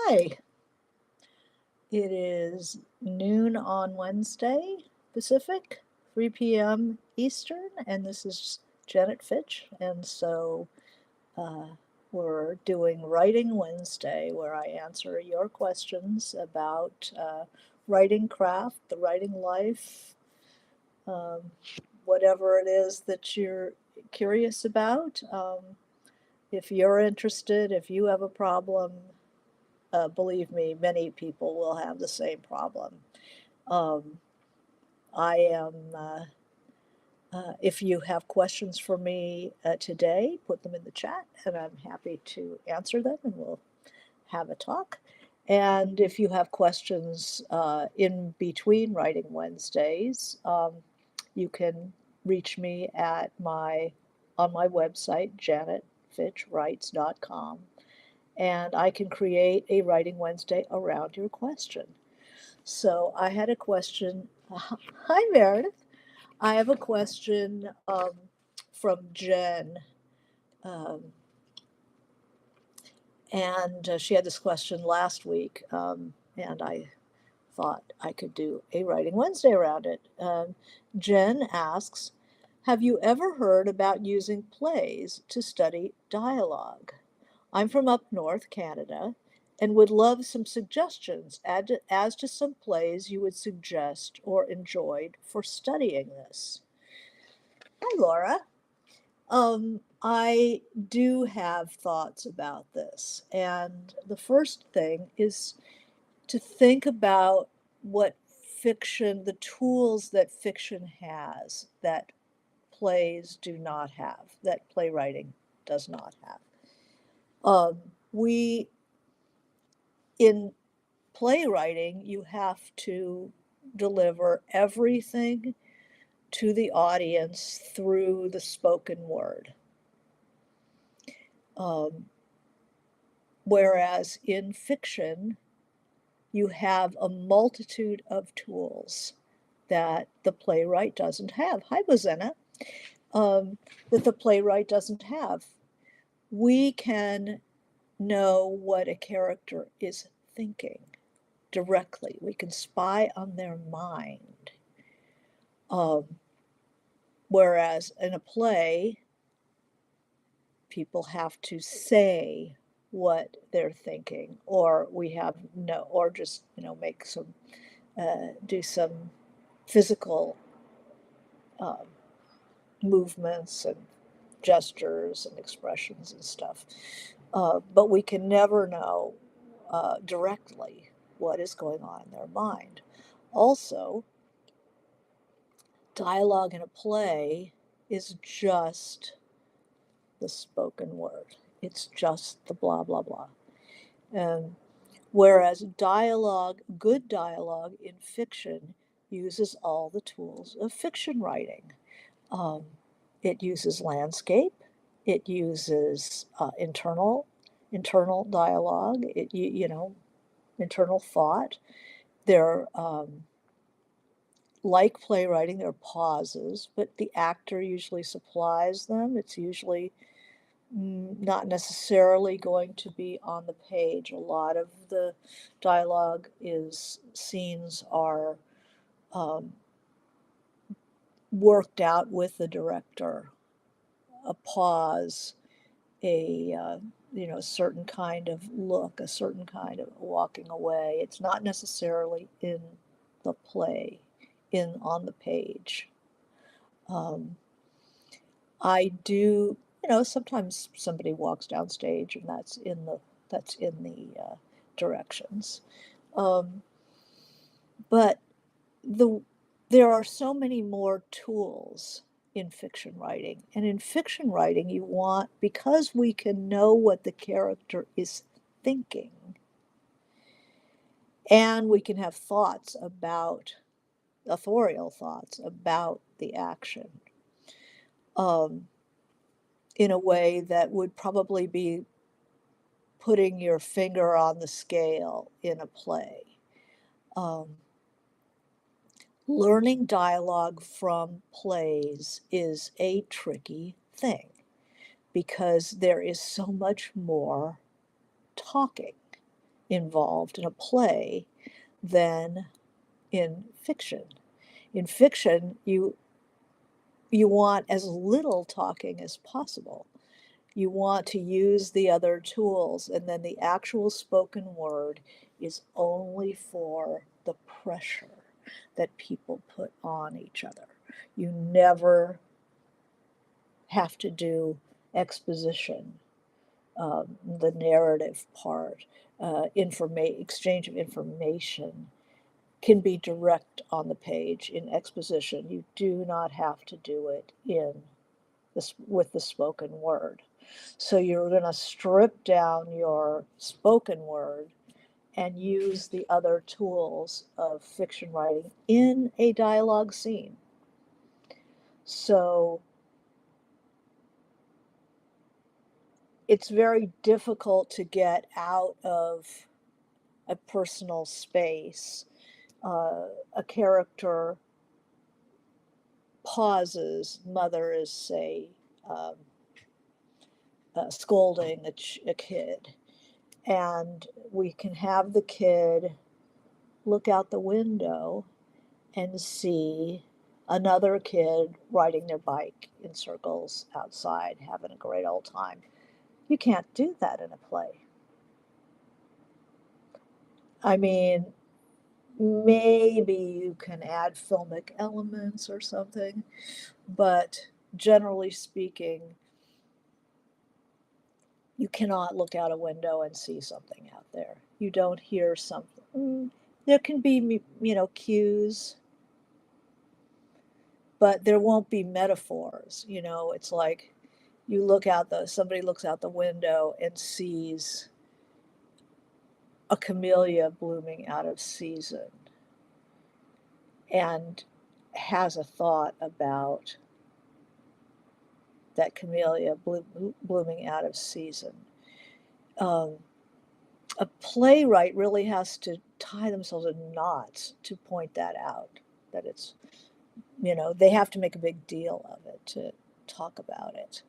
Hi, it is noon on Wednesday Pacific, 3 p.m. Eastern, and this is Janet Fitch. Uh, we're doing Writing Wednesday, where I answer your questions about writing craft, the writing life, um, whatever it is that you're curious about. If you're interested, if you have a problem, believe me, many people will have the same problem. Um, I am, if you have questions for me today, put them in the chat and I'm happy to answer them and we'll have a talk. And if you have questions in between Writing Wednesdays, you can reach me on my website, janetfitchwrites.com, and I can create a Writing Wednesday around your question. So I had a question. Hi, Meredith. I have a question from Jen. Um, and she had this question last week, and I thought I could do a Writing Wednesday around it. Jen asks, have you ever heard about using plays to study dialogue? I'm from up north, Canada, and would love some suggestions as to some plays you would suggest or enjoyed for studying this. Hi, Laura. I do have thoughts about this. And the first thing is to think about what fiction, the tools that fiction has that plays do not have, that playwriting does not have. We, in playwriting, you have to deliver everything to the audience through the spoken word. Um, Whereas in fiction, you have a multitude of tools that the playwright doesn't have. Hi, Bozena. That the playwright doesn't have. We can know what a character is thinking directly. We can spy on their mind. Um, Whereas in a play, people have to say what they're thinking, or we have no, or just make some, do some physical um, movements and gestures and expressions and stuff. But we can never know directly what is going on in their mind. Also, dialogue in a play is just the spoken word. It's just the blah, blah, blah. Um, Whereas dialogue, good dialogue in fiction, uses all the tools of fiction writing. Um, it uses landscape. It uses internal dialogue. Internal thought. There, like playwriting, there are pauses, but the actor usually supplies them. It's usually not necessarily going to be on the page. A lot of the dialogue is scenes are um, worked out with the director. A pause, a certain kind of look, a certain kind of walking away. It's not necessarily in the play, in on the page. Um, I do, sometimes somebody walks downstage and that's in the directions. Um, but the there are so many more tools in fiction writing. And in fiction writing, because we can know what the character is thinking, and we can have authorial thoughts about the action, um, in a way that would probably be putting your finger on the scale in a play. Um, Learning dialogue from plays is a tricky thing because there is so much more talking. involved in a play than in fiction. In fiction, you want as little talking as possible. You want to use the other tools, and then the actual spoken word is only for the pressure that people put on each other. You never have to do exposition, the narrative part, exchange of information can be direct on the page in exposition. You do not have to do it in this with the spoken word. So you're going to strip down your spoken word and use the other tools of fiction writing in a dialogue scene. So it's very difficult to get out of a personal space. A character pauses, mother is, say, um, scolding a kid, and we can have the kid look out the window and see another kid riding their bike in circles outside, having a great old time. You can't do that in a play. I mean, maybe you can add filmic elements or something, but generally speaking, you cannot look out a window and see something out there. You don't hear something. There can be, cues, but there won't be metaphors. It's like somebody looks out the window and sees a camellia blooming out of season and has a thought about that camellia blooming out of season. Um, a playwright really has to tie themselves in knots to point that out, that they have to make a big deal of it to talk about it.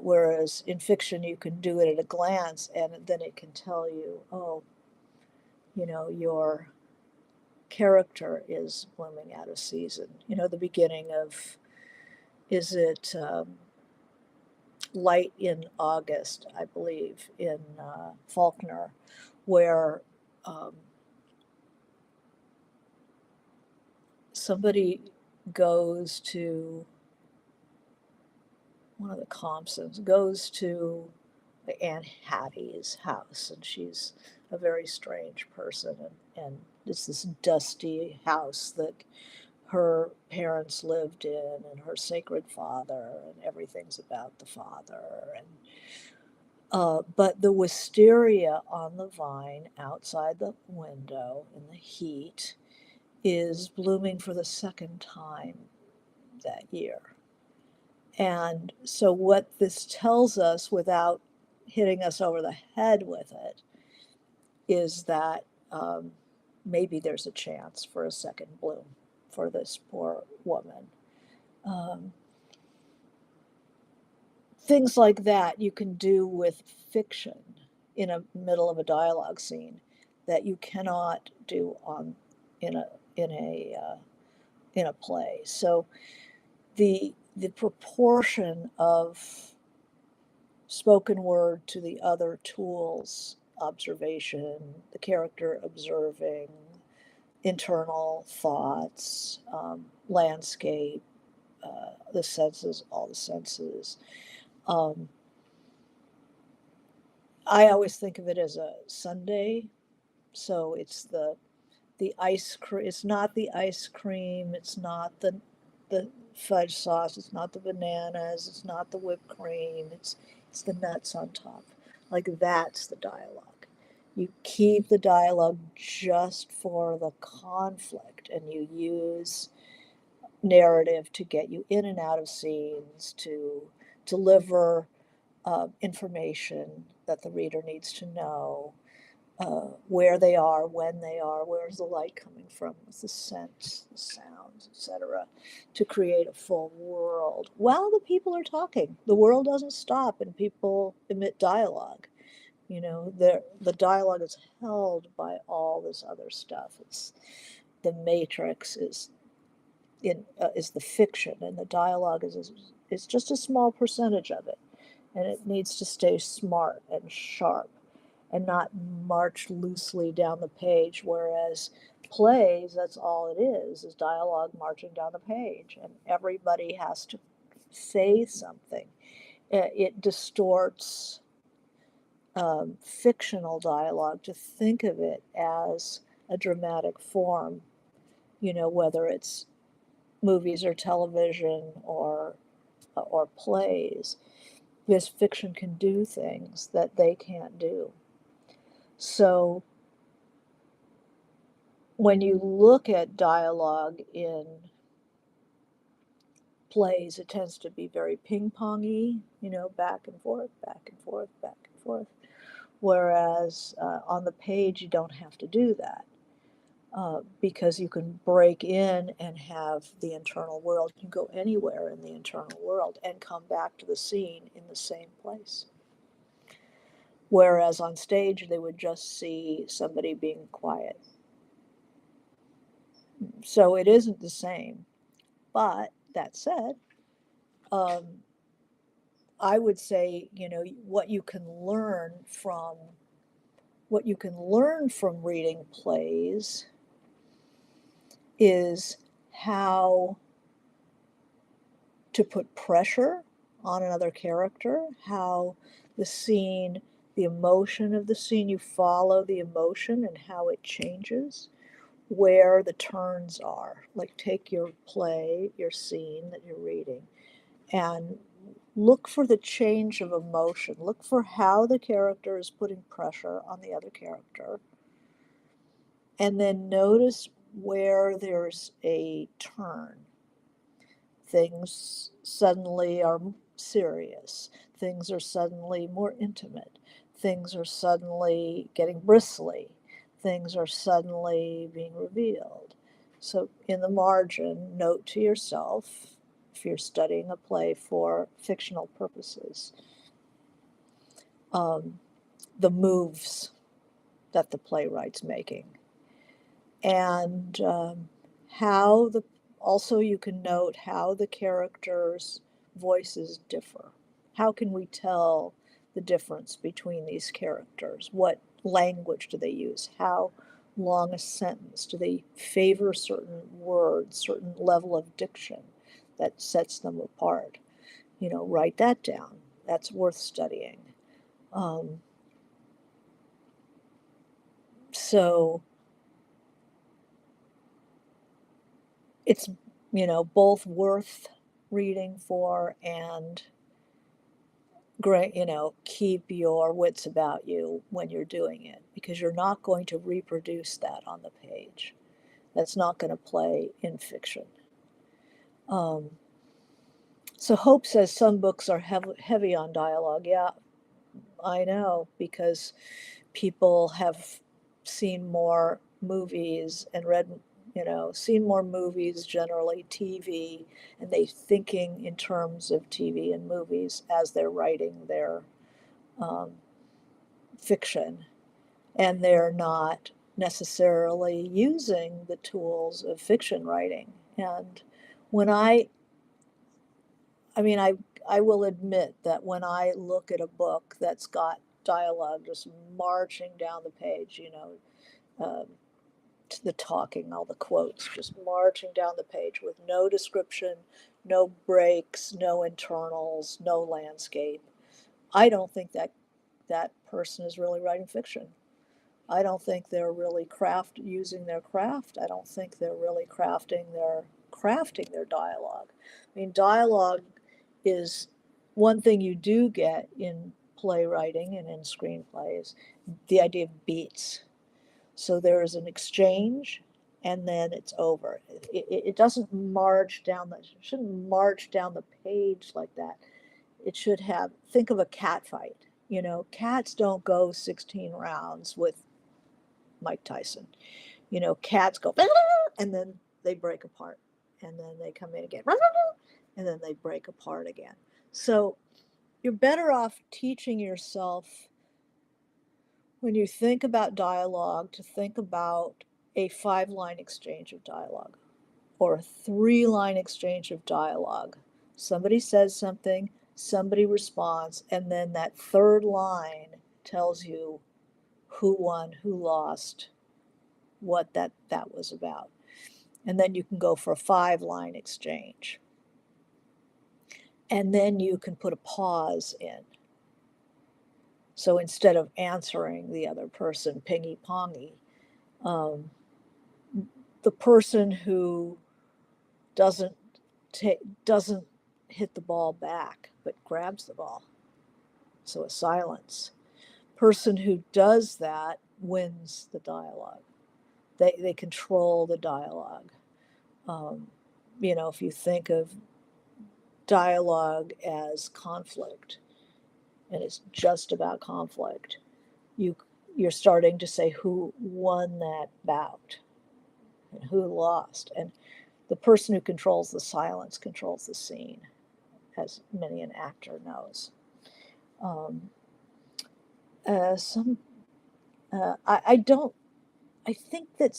Whereas in fiction, you can do it at a glance and then it can tell you, oh, your character is blooming out of season. The beginning of, is it Light in August, I believe, in Faulkner, where um, somebody goes to, one of the Compsons goes to Aunt Hattie's house, and she's a very strange person, and it's this dusty house that her parents lived in, and her sacred father, and everything's about the father, and but the wisteria on the vine outside the window in the heat is blooming for the second time that year. And so, what this tells us, without hitting us over the head with it, is that maybe there's a chance for a second bloom for this poor woman. Um, Things like that you can do with fiction in a middle of a dialogue scene that you cannot do in a in a in a play. So the proportion of spoken word to the other tools, observation, the character observing, internal thoughts, landscape, the senses, all the senses. Um, I always think of it as a sundae. So it's the ice cream. It's not the ice cream. It's not the fudge sauce. It's not the bananas. It's not the whipped cream. It's the nuts on top. Like that's the dialogue. You keep the dialogue just for the conflict, and you use narrative to get you in and out of scenes, to deliver information that the reader needs to know, where they are, when they are, where's the light coming from, what's the scent, the sounds, etc., to create a full world while the people are talking. The world doesn't stop and people emit dialogue. The dialogue is held by all this other stuff. It's the matrix is the fiction, and the dialogue is just a small percentage of it, and it needs to stay smart and sharp and not march loosely down the page. Whereas plays, that's all it is dialogue marching down the page, and everybody has to say something. It distorts fictional dialogue to think of it as a dramatic form, whether it's movies or television or plays, because fiction can do things that they can't do. So when you look at dialogue in plays, it tends to be very ping-pongy, back and forth, back and forth, back and forth. Whereas on the page, you don't have to do that. Because you can break in and have the internal world. You can go anywhere in the internal world and come back to the scene in the same place. Whereas on stage, they would just see somebody being quiet. So it isn't the same. But that said, I would say, what you can learn from reading plays is how to put pressure on another character, how the emotion of the scene, you follow the emotion and how it changes, where the turns are. Like, take your play, your scene that you're reading, and look for the change of emotion. Look for how the character is putting pressure on the other character. And then notice where there's a turn. Things suddenly are serious. Things are suddenly more intimate. Things are suddenly getting bristly. Things are suddenly being revealed. So, in the margin, note to yourself, if you're studying a play for fictional purposes, the moves that the playwright's making. And how the also you can note how the characters' voices differ. How can we tell the difference between these characters? What language do they use? How long a sentence? Do they favor certain words, certain level of diction that sets them apart? Write that down. That's worth studying. So it's both worth reading for and great, keep your wits about you when you're doing it, because you're not going to reproduce that on the page. That's not going to play in fiction. So Hope says some books are heavy on dialogue. Yeah, I know, because people have seen more movies and read, seen more movies, generally TV, and they thinking in terms of TV and movies as they're writing their fiction, and they're not necessarily using the tools of fiction writing. And when I mean, I will admit that when I look at a book that's got dialogue just marching down the page, the talking, all the quotes just marching down the page with no description, no breaks, no internals, no landscape, I don't think that person is really writing fiction. I don't think they're really using their craft. I don't think they're really crafting their dialogue. I mean, dialogue is one thing you do get in playwriting and in screenplays, the idea of beats. So there is an exchange and then it's over. It doesn't shouldn't march down the page like that. It should think of a cat fight. Cats don't go 16 rounds with Mike Tyson. Cats go, and then they break apart, and then they come in again, and then they break apart again. So you're better off teaching yourself when you think about dialogue, to think about a 5-line exchange of dialogue or a 3-line exchange of dialogue. Somebody says something, somebody responds, and then that third line tells you who won, who lost, what that was about. And then you can go for a 5-line exchange. And then you can put a pause in. So instead of answering the other person pingy pongy, the person who doesn't doesn't hit the ball back but grabs the ball, so a silence. Person who does that wins the dialogue. They control the dialogue. If you think of dialogue as conflict, and it's just about conflict, you're starting to say who won that bout and who lost. And the person who controls the silence controls the scene, as many an actor knows. Um, some I don't. I think that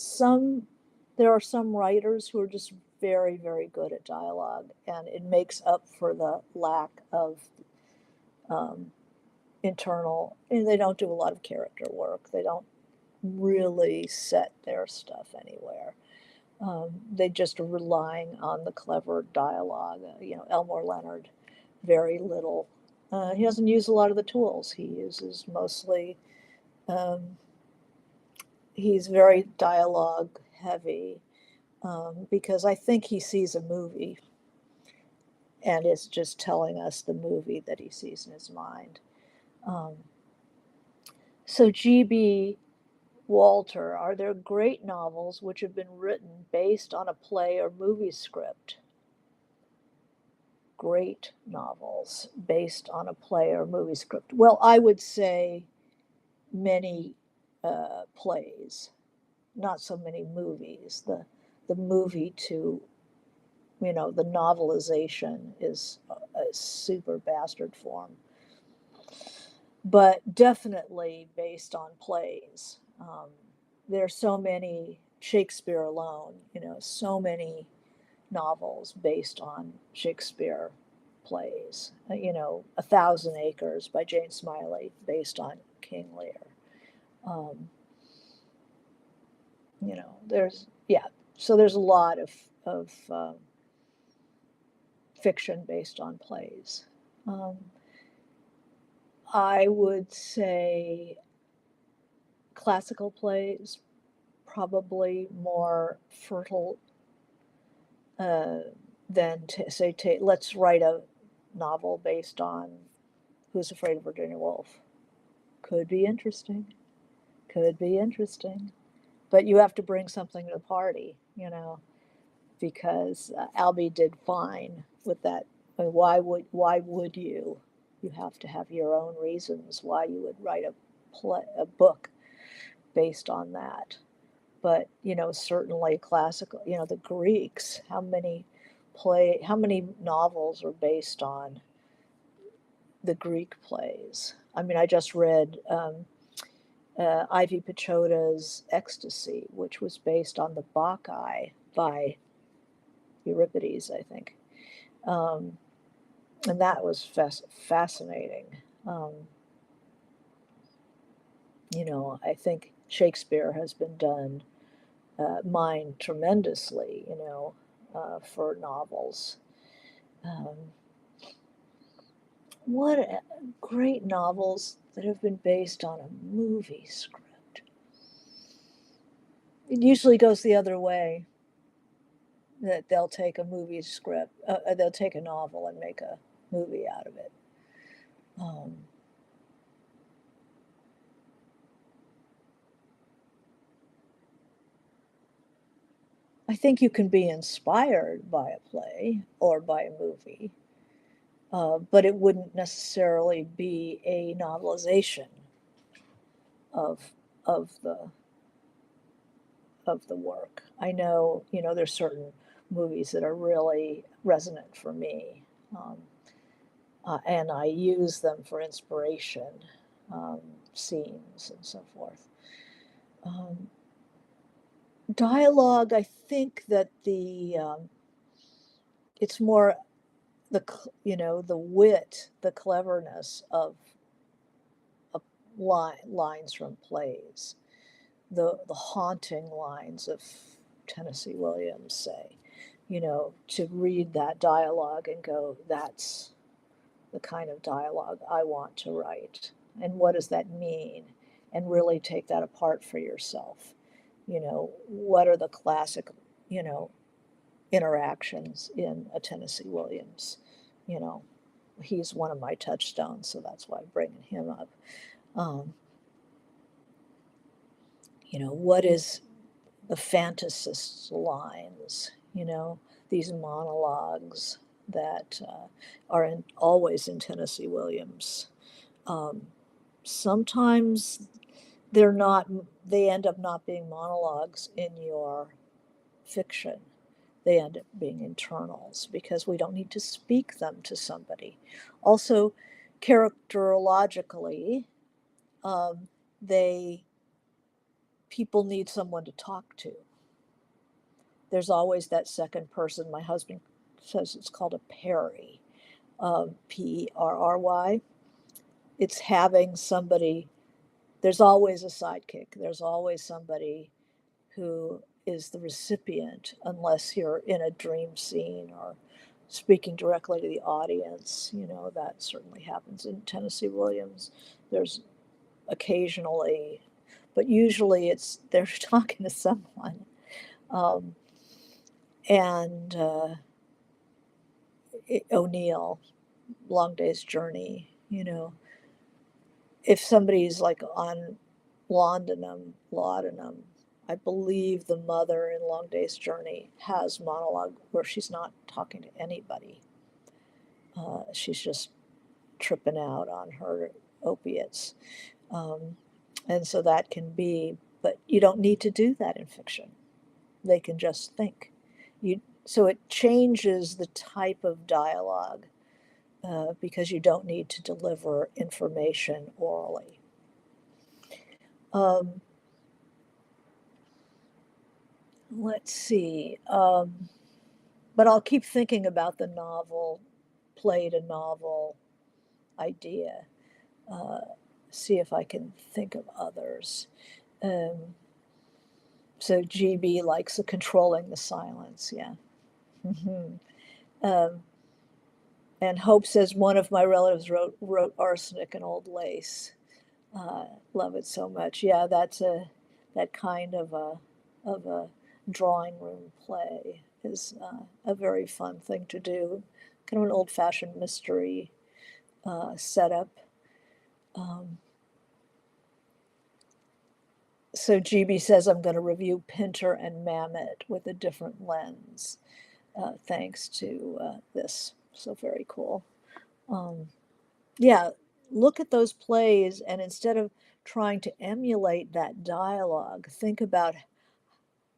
there are some writers who are just very, very good at dialogue, and it makes up for the lack of um, internal. And they don't do a lot of character work. They don't really set their stuff anywhere. They just are relying on the clever dialogue. Elmore Leonard, very little. He doesn't use a lot of the tools. He uses mostly. Um, he's very dialogue heavy because I think he sees a movie and is just telling us the movie that he sees in his mind. Um, so, G.B. Walter, are there great novels which have been written based on a play or movie script? Great novels based on a play or movie script. Well, I would say many plays, not so many movies. The movie to the novelization is a super bastard form, but definitely based on plays. There are so many, Shakespeare alone, so many novels based on Shakespeare plays. A Thousand Acres by Jane Smiley, based on King Lear. Um, so there's a lot of fiction based on plays. I would say classical plays probably more fertile than let's write a novel based on Who's Afraid of Virginia Woolf. Could be interesting. Could be interesting. But you have to bring something to the party, because Albie did fine with that. I mean, why would you? You have to have your own reasons why you would write a book based on that. But certainly classical. The Greeks. How many novels are based on the Greek plays? I mean, I just read Ivy Pachoda's Ecstasy, which was based on the Bacchae by Euripides, I think. And that was fascinating. I think Shakespeare has been done mined tremendously, for novels. What great novels that have been based on a movie script. It usually goes the other way, that they'll take a movie script, they'll take a novel and make a movie out of it. I think you can be inspired by a play or by a movie, but it wouldn't necessarily be a novelization of of the of the work. I know, there's certain movies that are really resonant for me, and I use them for inspiration. scenes and so forth. Um, Dialogue, I think that it's more the wit, the cleverness of lines from plays, the haunting lines of Tennessee Williams, say, to read that dialogue and go, that's the kind of dialogue I want to write. And what does that mean? And really take that apart for yourself. What are the classic, you know, interactions in a Tennessee Williams? You know, he's one of my touchstones, so that's why I'm bringing him up. Um, what is the fantasist's lines? These monologues that are always in Tennessee Williams. Um, Sometimes they're not, they end up not being monologues in your fiction. They end up being internals because we don't need to speak them to somebody. Also, characterologically, um, they people need someone to talk to. There's always that second person. My husband says it's called a Perry, Perry. It's having somebody. There's always a sidekick. There's always somebody who is the recipient, unless you're in a dream scene or speaking directly to the audience. That certainly happens in Tennessee Williams. There's occasionally, but usually they're talking to someone. Um, and O'Neill, Long Day's Journey, if somebody's like on laudanum, I believe the mother in Long Day's Journey has monologue where she's not talking to anybody. She's just tripping out on her opiates. And so that can be, but you don't need to do that in fiction. They can just think. So it changes the type of dialogue because you don't need to deliver information orally. Let's see. But I'll keep thinking about the novel, play to novel idea. Uh, See if I can think of others. Um, so GB likes the controlling the silence, yeah. Mm-hmm. Um, and Hope says one of my relatives wrote Arsenic and Old Lace. Love it so much. Yeah, that kind of a drawing room play is a very fun thing to do. Kind of an old-fashioned mystery setup. So GB says I'm going to review Pinter and Mamet with a different lens, thanks to this. So very cool. Yeah, look at those plays, and instead of trying to emulate that dialogue,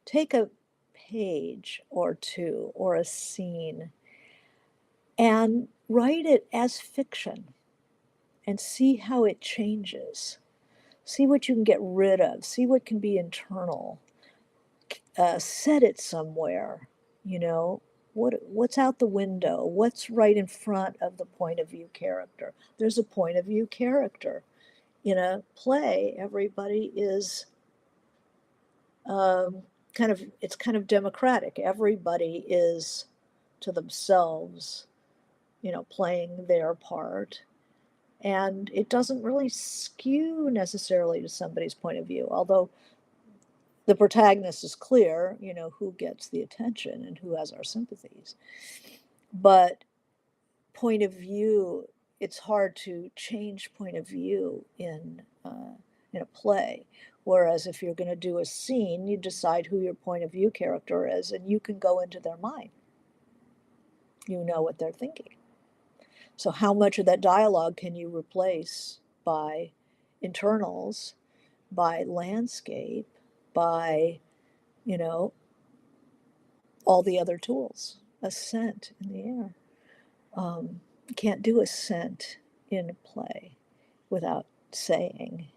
take a page or two or a scene and write it as fiction and see how it changes. See what you can get rid of, see what can be internal. Set it somewhere, you know, what's out the window, what's right in front of the point of view character. There's a point of view character. In a play, everybody is um, it's kind of democratic. Everybody is to themselves, playing their part. And it doesn't really skew necessarily to somebody's point of view, although the protagonist is clear, who gets the attention and who has our sympathies. But point of view, it's hard to change point of view in a play. Whereas if you're going to do a scene, you decide who your point of view character is, and you can go into their mind. You know what they're thinking. So how much of that dialogue can you replace by internals, by landscape, by, you know, all the other tools, a scent in the air. You can't do a scent in a play without saying,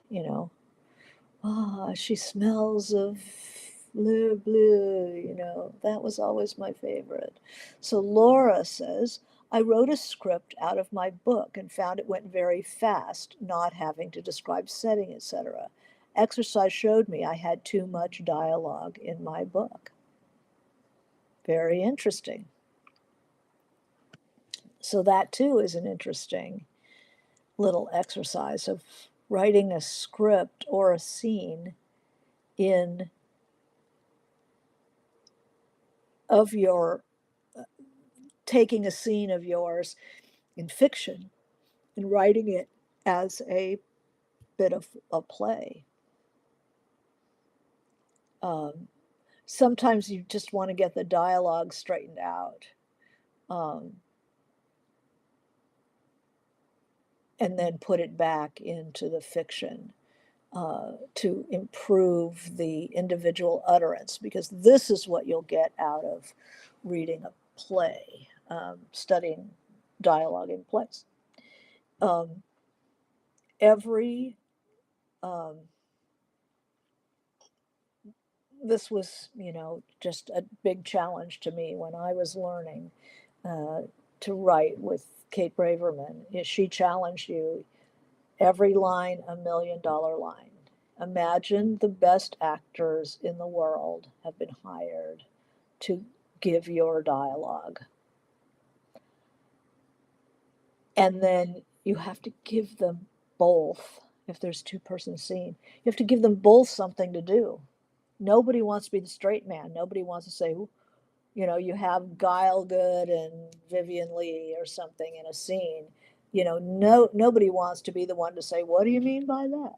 she smells of blue, blue, that was always my favorite. So Laura says, I wrote a script out of my book and found it went very fast, not having to describe setting, etc. Exercise showed me I had too much dialogue in my book. Very interesting. So that too is an interesting little exercise of writing a script or a scene in of your taking a scene of yours in fiction and writing it as a bit of a play. Um, Sometimes you just want to get the dialogue straightened out, um, and then put it back into the fiction to improve the individual utterance, because this is what you'll get out of reading a play, studying dialogue in plays. Um, every um, This was, just a big challenge to me when I was learning uh, to write with Kate Braverman. She challenged you, every line $1 million line. Imagine the best actors in the world have been hired to give your dialogue. And then you have to give them both, if there's two-person scene, you have to give them both something to do. Nobody wants to be the straight man. Nobody wants to say, you have Guile Good and Vivian Lee or something in a scene. Nobody wants to be the one to say, what do you mean by that?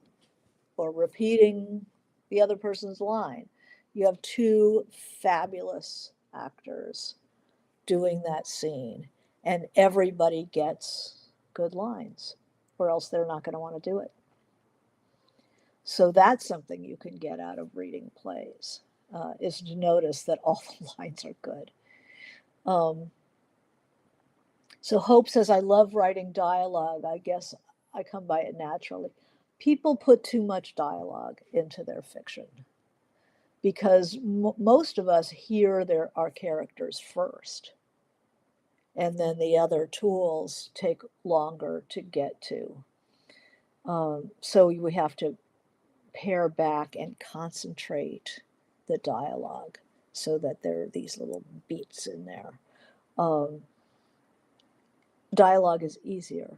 Or repeating the other person's line. You have two fabulous actors doing that scene, and everybody gets good lines, or else they're not going to want to do it. So that's something you can get out of reading plays, is to notice that all the lines are good. So Hope says, I love writing dialogue. I guess I come by it naturally. People put too much dialogue into their fiction because most of us hear our characters first, and then the other tools take longer to get to. So we have to pare back and concentrate the dialogue so that there are these little beats in there. Dialogue is easier,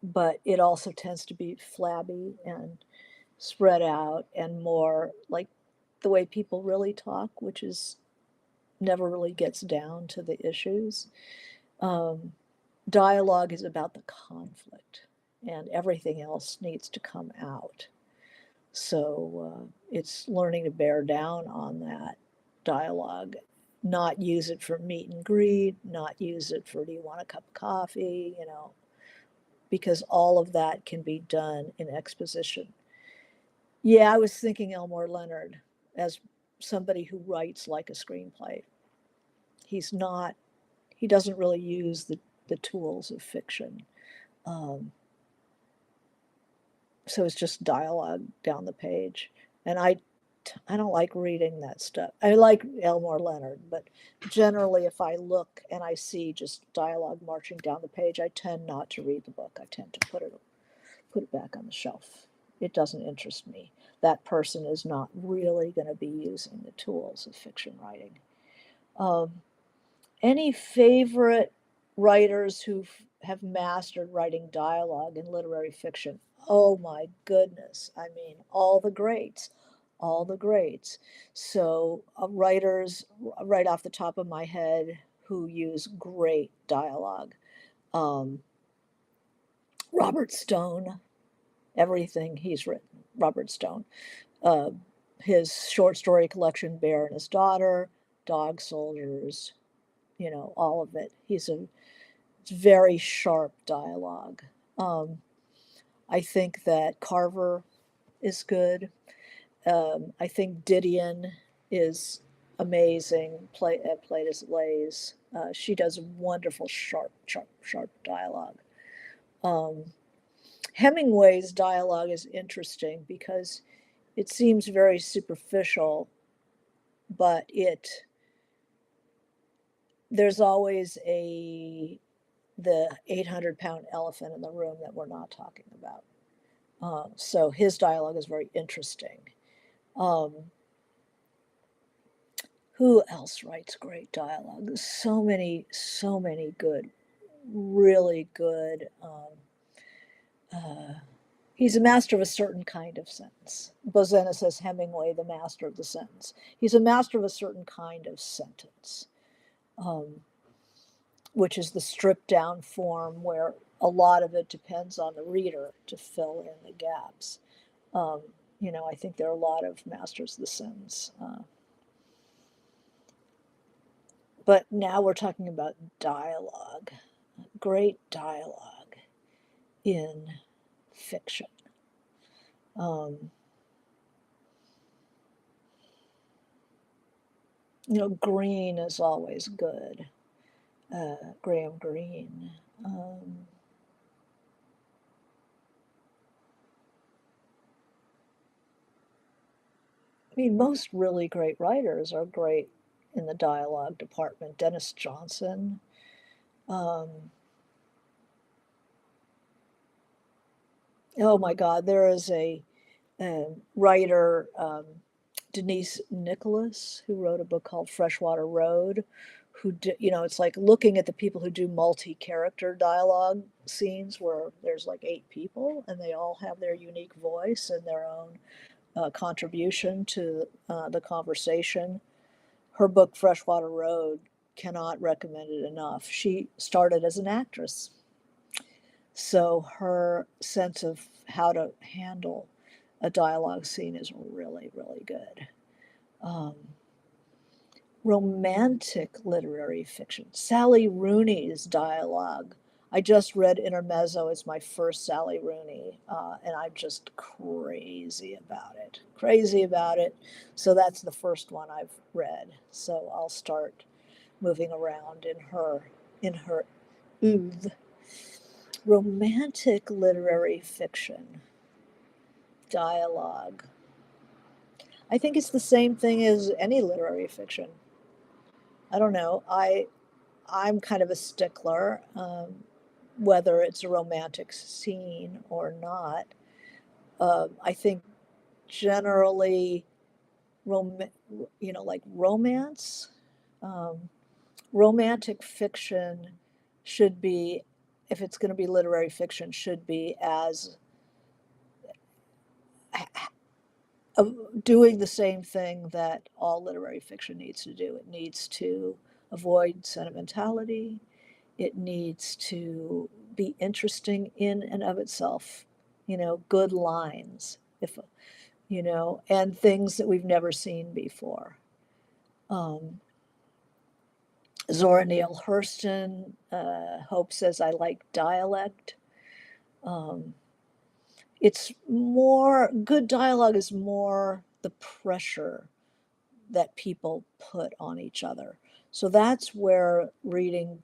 but it also tends to be flabby and spread out and more like the way people really talk, which is never really gets down to the issues. Dialogue is about the conflict, and everything else needs to come out. So it's learning to bear down on that dialogue, not use it for meet and greet, not use it for do you want a cup of coffee, because all of that can be done in exposition. Yeah, I was thinking Elmore Leonard as somebody who writes like a screenplay. He's not, he doesn't really use the tools of fiction. Um, so it's just dialogue down the page. And I don't like reading that stuff. I like Elmore Leonard, but generally, if I look and I see just dialogue marching down the page, I tend not to read the book. I tend to put it back on the shelf. It doesn't interest me. That person is not really going to be using the tools of fiction writing. Any favorite writers who have mastered writing dialogue in literary fiction? Oh my goodness. I mean, all the greats, all the greats. So, writers right off the top of my head who use great dialogue. Robert Stone, everything he's written, Robert Stone. Uh, his short story collection, Bear and His Daughter, Dog Soldiers, all of it. He's a very sharp dialogue. I think that Carver is good. I think Didion is amazing. Played as Lays. She does wonderful, sharp dialogue. Hemingway's dialogue is interesting because it seems very superficial, but there's always the 800-pound elephant in the room that we're not talking about. So his dialogue is very interesting. Um, who else writes great dialogue? There's so many good, really good. He's a master of a certain kind of sentence. Bozena says Hemingway, the master of the sentence. He's a master of a certain kind of sentence, um, which is the stripped down form where a lot of it depends on the reader to fill in the gaps. Um, I think there are a lot of masters of the sentence. But now we're talking about dialogue, great dialogue in fiction. Um, Green is always good. Graham Greene. I mean, most really great writers are great in the dialogue department. Dennis Johnson. Oh my God, there is a writer, Denise Nicholas, who wrote a book called Freshwater Road. It's like looking at the people who do multi-character dialogue scenes where there's like 8 people and they all have their unique voice and their own contribution to the conversation. Her book, Freshwater Road, cannot recommend it enough. She started as an actress, so her sense of how to handle a dialogue scene is really, really good. Um, Romantic literary fiction. Sally Rooney's dialogue. I just read Intermezzo. It's my first Sally Rooney, and I'm just crazy about it. Crazy about it. So that's the first one I've read. So I'll start moving around in her oeuvre. Romantic literary fiction dialogue. I think it's the same thing as any literary fiction. I don't know. I'm kind of a stickler, whether it's a romantic scene or not. I think generally, rom- like romance, um, romantic fiction should be, if it's going to be literary fiction, should be as doing the same thing that all literary fiction needs to do. It needs to avoid sentimentality. It needs to be interesting in and of itself. Good lines, if and things that we've never seen before. Um, Zora Neale Hurston, Hope says, I like dialect. Um, it's more, good dialogue is more the pressure that people put on each other. So that's where reading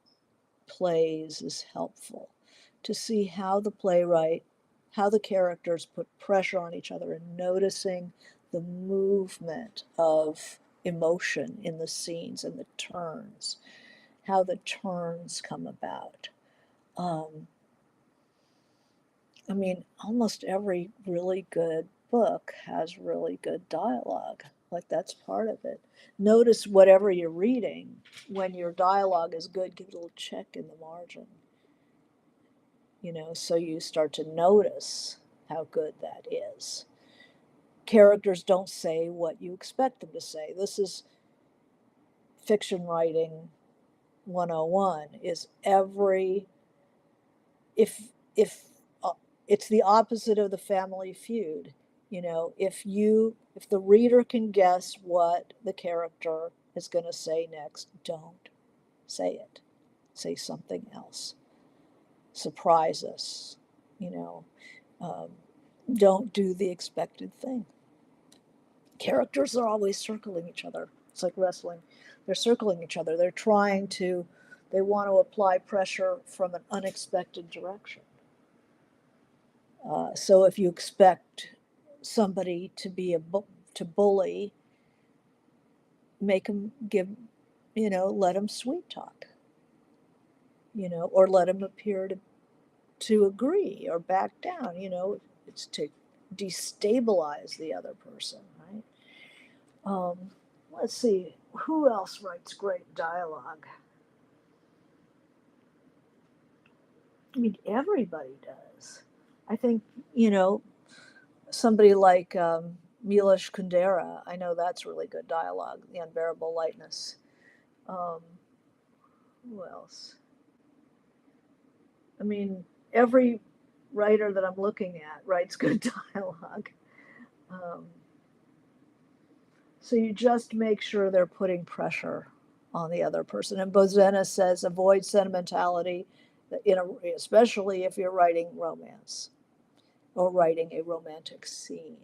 plays is helpful, to see how how the characters put pressure on each other and noticing the movement of emotion in the scenes and the turns, how the turns come about. Um, I mean, almost every really good book has really good dialogue. Like, that's part of it. Notice whatever you're reading, when your dialogue is good, give it a little check in the margin, so you start to notice how good that is. Characters don't say what you expect them to say. This is fiction writing 101, is if it's the opposite of the Family Feud. If the reader can guess what the character is going to say next, don't say it. Say something else. Surprise us. You know, um, don't do the expected thing. Characters are always circling each other. It's like wrestling. They're circling each other. They want to apply pressure from an unexpected direction. So if you expect somebody to be to bully, make them give, let them sweet talk, or let them appear to agree or back down. It's to destabilize the other person, right? Um, let's see, who else writes great dialogue? I mean, everybody does. I think, you know, somebody like Miloš Kundera, I know that's really good dialogue, The Unbearable Lightness. Um, who else? I mean, every writer that I'm looking at writes good dialogue. Um, so you just make sure they're putting pressure on the other person. And Bozena says avoid sentimentality, especially if you're writing romance or writing a romantic scene.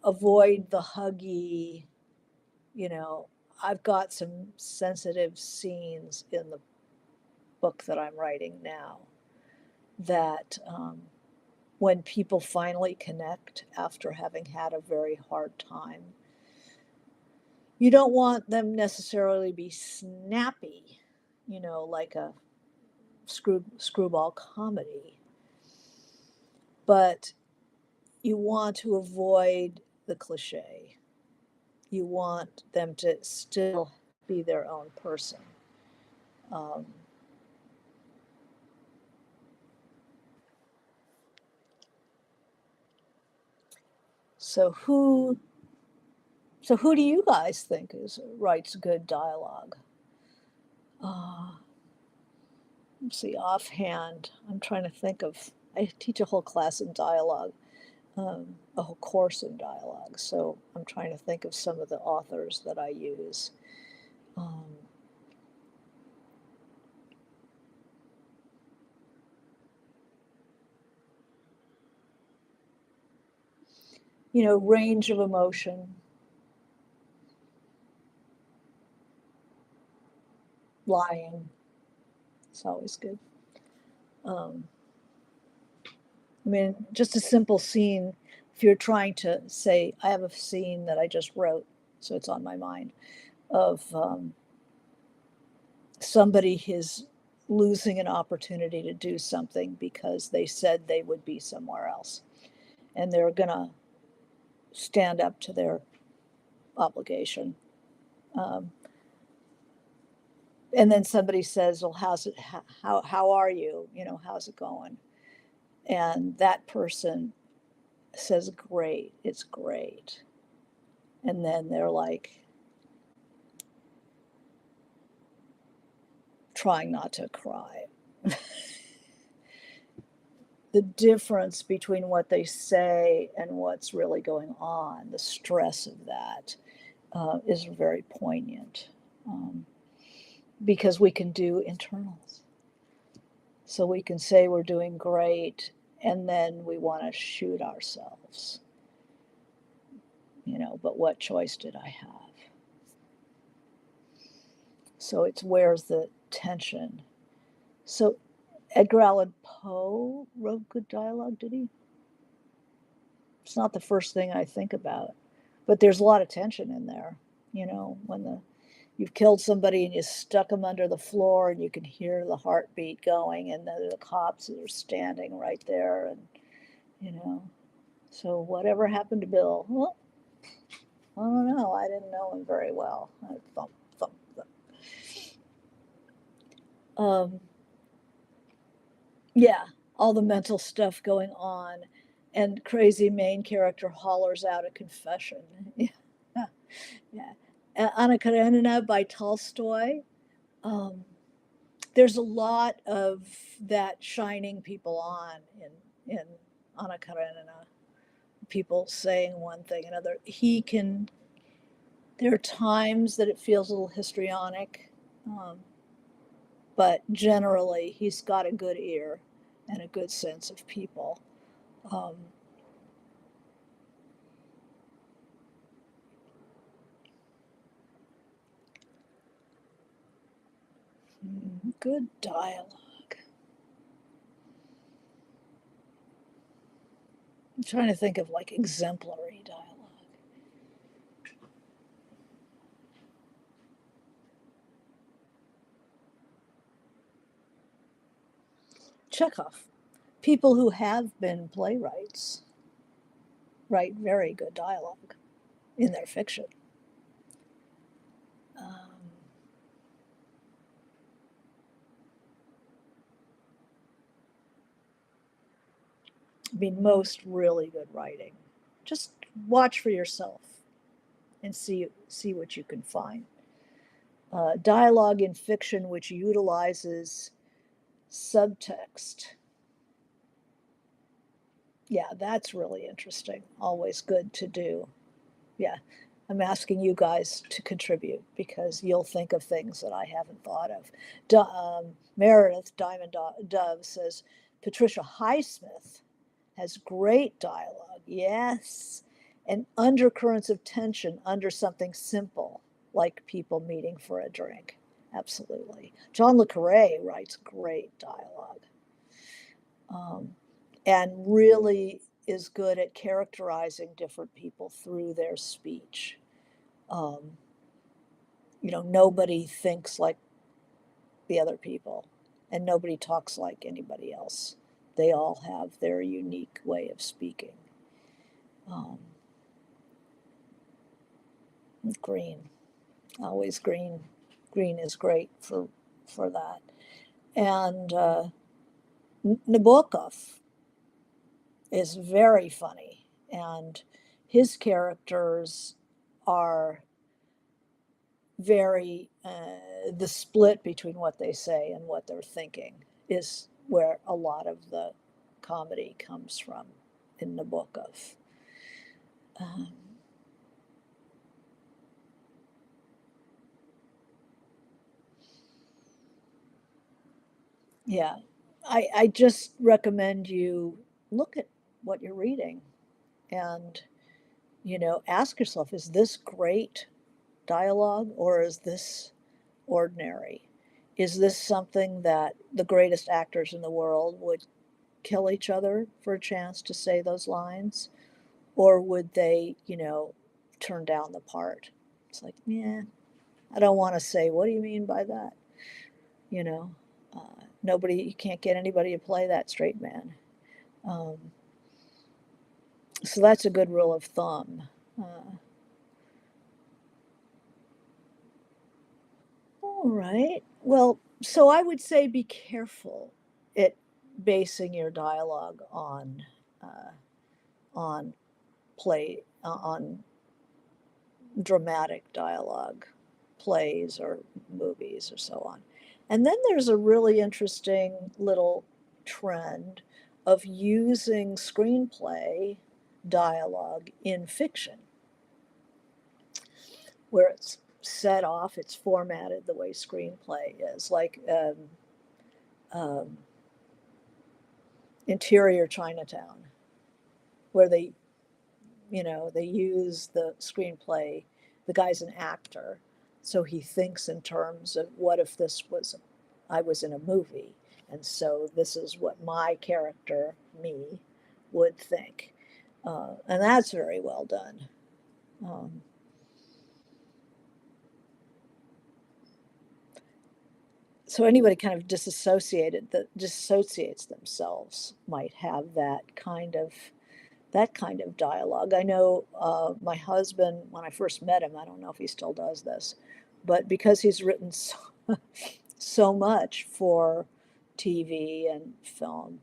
Avoid the huggy, you know, I've got some sensitive scenes in the book that I'm writing now that when people finally connect after having had a very hard time, you don't want them necessarily to be snappy, like a screwball comedy, but you want to avoid the cliche. You want them to still be their own person. Um, so who so who do you guys think writes good dialogue? Uh, let's see, offhand, I'm trying to think of. I teach a whole class in dialogue, a whole course in dialogue. So I'm trying to think of some of the authors that I use. Um, range of emotion, lying. It's always good. Um, I mean, just a simple scene. If you're trying to say, I have a scene that I just wrote, so it's on my mind, of somebody is losing an opportunity to do something because they said they would be somewhere else. And they're going to stand up to their obligation. Um, and then somebody says, well, how are you? How's it going? And that person says, great, it's great. And then they're like trying not to cry. The difference between what they say and what's really going on, the stress of that, is very poignant, because we can do internals. So we can say we're doing great, and then we want to shoot ourselves. But what choice did I have? So it's where's the tension? So Edgar Allan Poe wrote good dialogue, did he? It's not the first thing I think about, but there's a lot of tension in there. When you've killed somebody and you stuck them under the floor and you can hear the heartbeat going, and the cops are standing right there, and you know so whatever happened to Bill? Well, I don't know, I didn't know him very well. Thump, thump, thump. Yeah, all the mental stuff going on, and crazy main character hollers out a confession. Yeah, yeah. Anna Karenina by Tolstoy. Um, there's a lot of that shining people on in Anna Karenina. People saying one thing, another. There are times that it feels a little histrionic, but generally he's got a good ear and a good sense of people. Um, good dialogue. I'm trying to think of like exemplary dialogue. Chekhov. People who have been playwrights write very good dialogue in their fiction. Um, I mean, most really good writing. Just watch for yourself and see what you can find. Dialogue in fiction which utilizes subtext. Yeah, that's really interesting. Always good to do. Yeah, I'm asking you guys to contribute because you'll think of things that I haven't thought of. Meredith Diamond Dove says Patricia Highsmith has great dialogue. Yes, and undercurrents of tension under something simple like people meeting for a drink. Absolutely. John Le Carre writes great dialogue. And really is good at characterizing different people through their speech. Um, nobody thinks like the other people, and nobody talks like anybody else. They all have their unique way of speaking. Um, Green, always green. Green is great for that. And Nabokov is very funny, and his characters are very the split between what they say and what they're thinking is where a lot of the comedy comes from in Nabokov. Um, yeah, I just recommend you look at what you're reading and ask yourself, is this great dialogue or is this ordinary? Is this something that the greatest actors in the world would kill each other for a chance to say those lines? Or would they, turn down the part? It's like, yeah, I don't want to say, what do you mean by that? You know, nobody, you can't get anybody to play that straight man. Um, so that's a good rule of thumb. All right. Well, so I would say be careful at basing your dialogue on play on dramatic dialogue, plays or movies or so on. And then there's a really interesting little trend of using screenplay dialogue in fiction, where it's set off, it's formatted the way screenplay is, like um, Interior Chinatown, where they use the screenplay. The guy's an actor, so he thinks in terms of what if this was, I was in a movie, and so this is what my character, me, would think. And that's very well done. Um, so anybody kind of disassociates themselves might have that kind of dialogue. I know my husband, when I first met him, I don't know if he still does this, but because he's written so much for TV and film,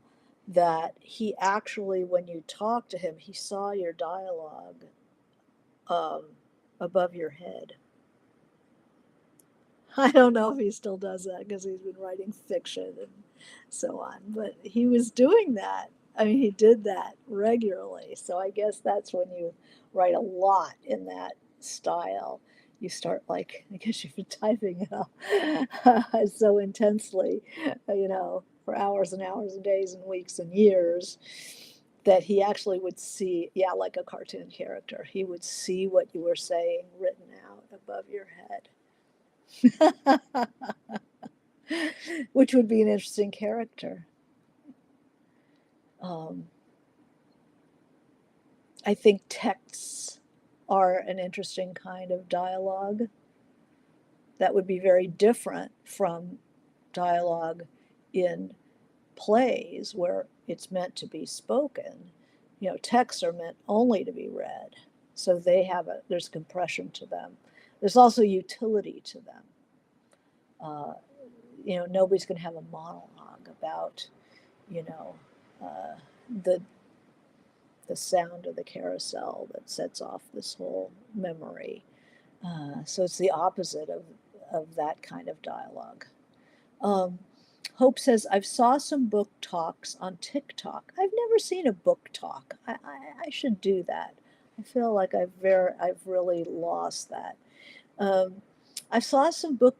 that he actually, when you talk to him, he saw your dialogue um, above your head. I don't know if he still does that because he's been writing fiction and so on, but he was doing that. I mean, he did that regularly. So I guess that's when you write a lot in that style. You start like, I guess you've been typing it out so intensely, for hours and hours and days and weeks and years that he actually would see, yeah, like a cartoon character. He would see what you were saying written out above your head. Which would be an interesting character. Um, I think texts are an interesting kind of dialogue that would be very different from dialogue in plays where it's meant to be spoken. You know, texts are meant only to be read. So there's compression to them. There's also utility to them. Uh, nobody's going to have a monologue about, you know, uh, the the sound of the carousel that sets off this whole memory. So it's the opposite of that kind of dialogue. Um, Hope says, I've saw some book talks on TikTok. I've never seen a book talk. I should do that. I feel like I've really lost that. Um, I saw some book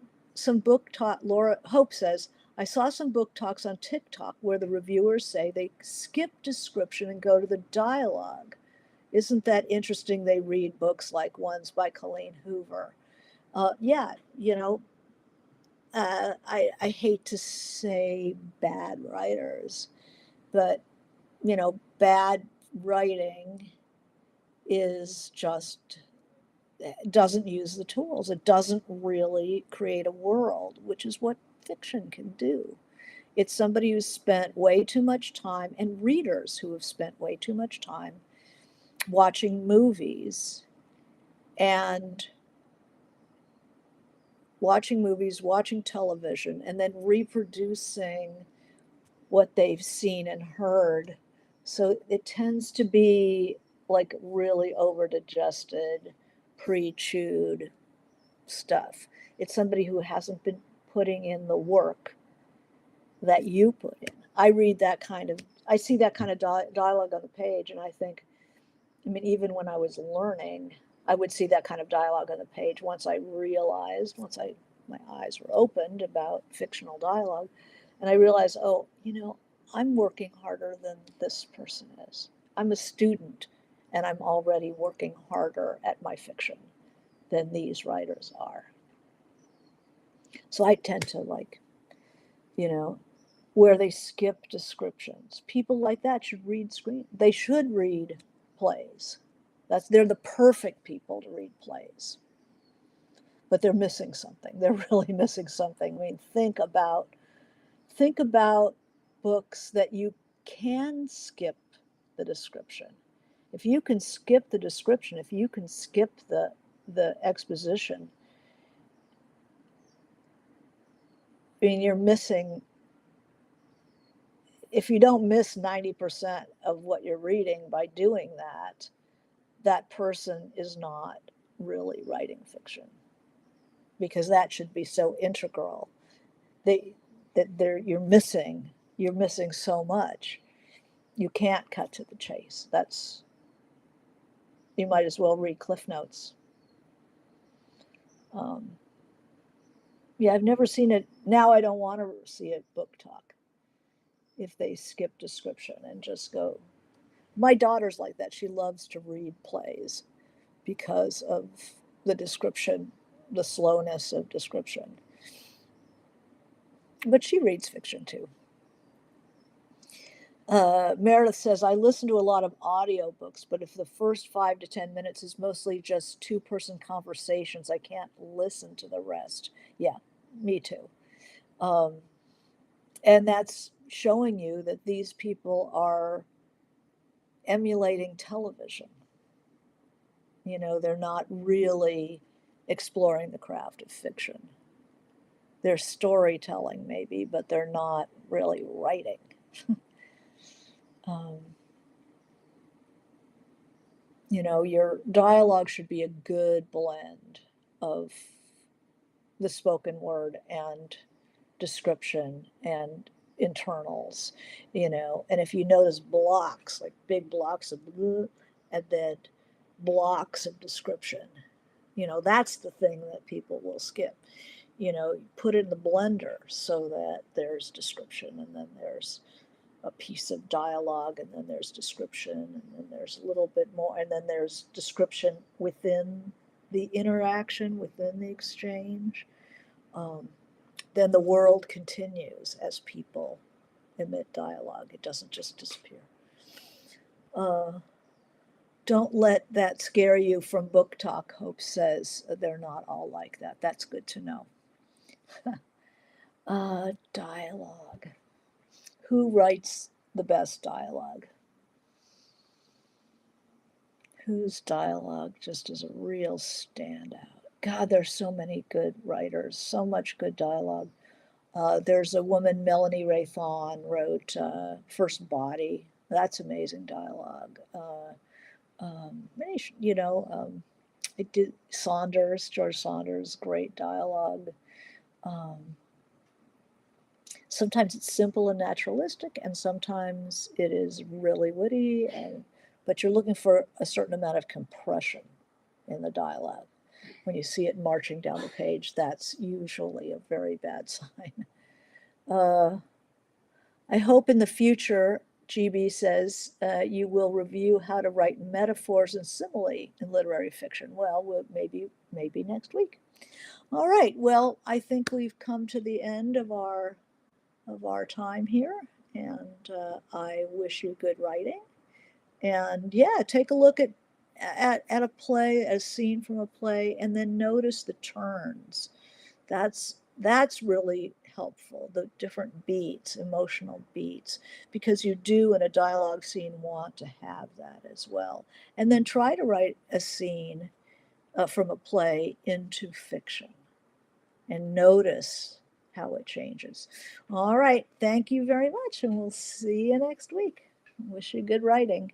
talk. Laura Hope says, I saw some book talks on TikTok where the reviewers say they skip description and go to the dialogue. Isn't that interesting? They read books like ones by Colleen Hoover. Yeah, I hate to say bad writers, but bad writing is just doesn't use the tools. It doesn't really create a world, which is what fiction can do. It's somebody who's spent way too much time, and readers who have spent way too much time watching movies and watching television, and then reproducing what they've seen and heard. So it tends to be like really over digested, pre chewed stuff. It's somebody who hasn't been putting in the work that you put in. I see that kind of dialogue on the page, and I think, I mean, even when I was learning, I would see that kind of dialogue on the page once my eyes were opened about fictional dialogue, and I realized, oh, I'm working harder than this person is. I'm a student, and I'm already working harder at my fiction than these writers are. So I tend to like, you know, where they skip descriptions. People like that should read screen. They should read plays. They're the perfect people to read plays. But they're missing something. They're really missing something. I mean, think about books that you can skip the description. If you can skip the description, if you can skip the exposition, I mean, you're missing. If you don't miss 90% of what you're reading by doing that, that person is not really writing fiction, because that should be so integral. They that they're you're missing so much. You can't cut to the chase. That's You might as well read Cliff Notes. Um, yeah, I've never seen it. Now I don't want to see a book talk if they skip description and just go. My daughter's like that. She loves to read plays because of the description, the slowness of description. But she reads fiction too. Meredith says, I listen to a lot of audiobooks, but if the first 5 to 10 minutes is mostly just two-person conversations, I can't listen to the rest. Yeah, me too. Um, and that's showing you that these people are emulating television. They're not really exploring the craft of fiction. They're storytelling, maybe, but they're not really writing. um, your dialogue should be a good blend of the spoken word and description and internals, and if you notice blocks, like big blocks of bleh, and then blocks of description, that's the thing that people will skip. Put it in the blender so that there's description, and then there's a piece of dialogue, and then there's description, and then there's a little bit more, and then there's description within the interaction, within the exchange. Um, then the world continues as people emit dialogue. It doesn't just disappear. Uh, don't let that scare you from book talk. Hope says they're not all like that. That's good to know. Dialogue. Who writes the best dialogue? Whose dialogue just is a real standout? God, there's so many good writers, so much good dialogue. There's a woman, Melanie Ray Thon, wrote First Body. That's amazing dialogue. It did George Saunders, great dialogue. Um, Sometimes it's simple and naturalistic, and sometimes it is really witty, but you're looking for a certain amount of compression in the dialogue. When you see it marching down the page, that's usually a very bad sign. Uh, I hope in the future, GB says, you will review how to write metaphors and simile in literary fiction. Well, maybe next week. All right. Well, I think we've come to the end of our time here, and I wish you good writing. And yeah, take a look at a play, a scene from a play, and then notice the turns. That's really helpful. The different beats, emotional beats, because you do in a dialogue scene want to have that as well. And then try to write a scene from a play into fiction, and notice how it changes. All right. Thank you very much, and we'll see you next week. Wish you good writing.